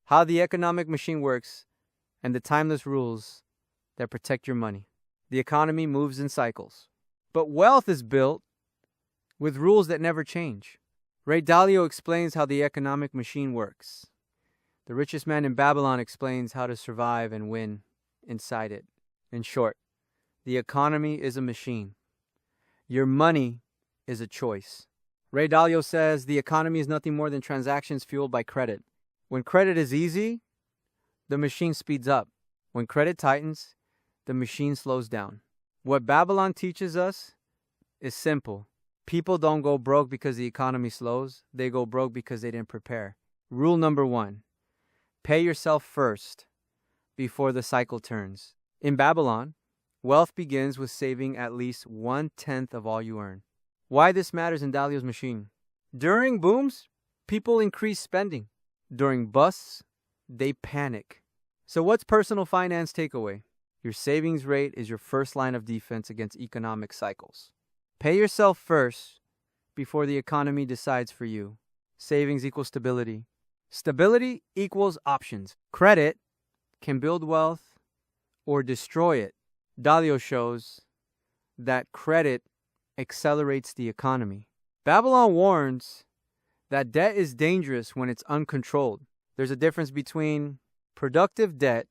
how the economic machine works, and the timeless rules that protect your money. The economy moves in cycles, but wealth is built with rules that never change. Ray Dalio explains how the economic machine works. The Richest Man in Babylon explains how to survive and win inside it. In short, the economy is a machine. Your money is a choice. Ray Dalio says the economy is nothing more than transactions fueled by credit. When credit is easy, the machine speeds up. When credit tightens, the machine slows down. What Babylon teaches us is simple. People don't go broke because the economy slows. They go broke because they didn't prepare. Rule number 1, pay yourself first before the cycle turns. In Babylon, wealth begins with saving at least 1/10 of all you earn. Why this matters in Dalio's machine? During booms, people increase spending. During busts, they panic. So what's personal finance takeaway? Your savings rate is your first line of defense against economic cycles. Pay yourself first before the economy decides for you. Savings equals stability. Stability equals options. Credit can build wealth or destroy it. Dalio shows that credit accelerates the economy. Babylon warns that debt is dangerous when it's uncontrolled. There's a difference between productive debt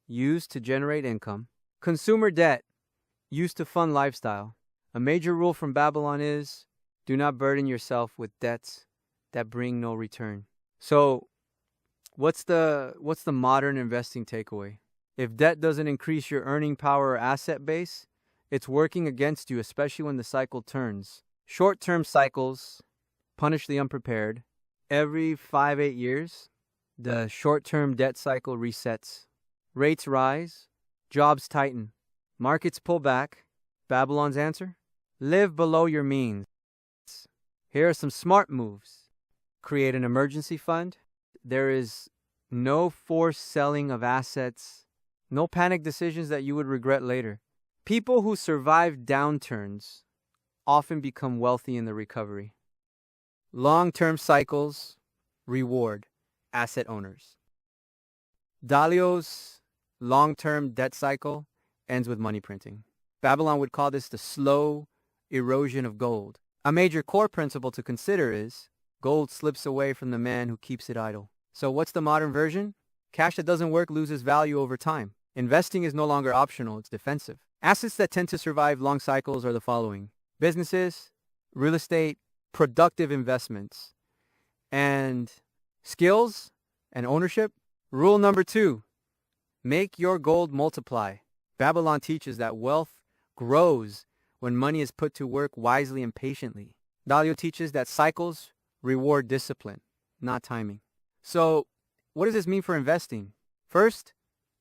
used to generate income, consumer debt used to fund lifestyle. A major rule from Babylon is do not burden yourself with debts that bring no return. So, what's the modern investing takeaway? If debt doesn't increase your earning power or asset base, it's working against you, especially when the cycle turns. Short-term cycles punish the unprepared. Every 5-8 years, the short-term debt cycle resets. Rates rise, jobs tighten, markets pull back. Babylon's answer? Live below your means. Here are some smart moves. Create an emergency fund. There is no forced selling of assets, no panic decisions that you would regret later. People who survive downturns often become wealthy in the recovery. Long-term cycles reward asset owners. Dalio's long-term debt cycle ends with money printing. Babylon would call this the slow erosion of gold. A major core principle to consider is gold slips away from the man who keeps it idle. So what's the modern version? Cash that doesn't work loses value over time. Investing is no longer optional, it's defensive. Assets that tend to survive long cycles are the following: businesses, real estate, productive investments, and skills and ownership. Rule number 2, make your gold multiply. Babylon teaches that wealth grows when money is put to work wisely and patiently. Dalio teaches that cycles reward discipline, not timing. So, what does this mean for investing? First,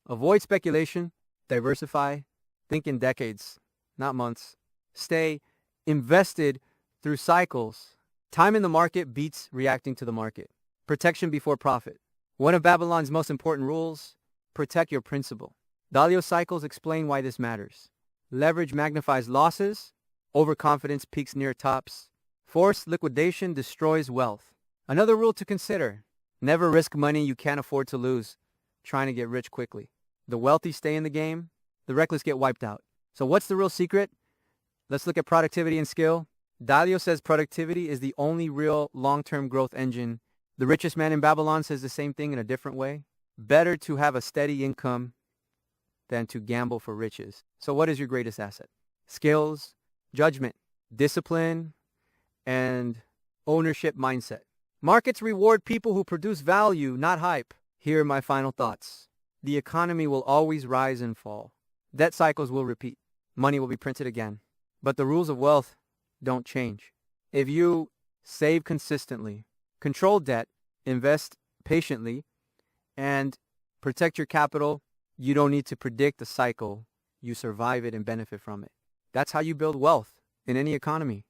avoid speculation, diversify, think in decades, not months. Stay invested through cycles. Time in the market beats reacting to the market. Protection before profit. One of Babylon's most important rules, protect your principal. Dalio cycles explain why this matters. Leverage magnifies losses. Overconfidence peaks near tops. Forced liquidation destroys wealth. Another rule to consider: never risk money you can't afford to lose trying to get rich quickly. The wealthy stay in the game. The reckless get wiped out. So what's the real secret? Let's look at productivity and skill. Dalio says productivity is the only real long-term growth engine. The Richest Man in Babylon says the same thing in a different way. Better to have a steady income than to gamble for riches. So what is your greatest asset? Skills, judgment, discipline, and ownership mindset. Markets reward people who produce value, not hype. Here are my final thoughts. The economy will always rise and fall. Debt cycles will repeat. Money will be printed again. But the rules of wealth don't change. If you save consistently, control debt, invest patiently, and protect your capital, you don't need to predict the cycle. You survive it and benefit from it. That's how you build wealth in any economy.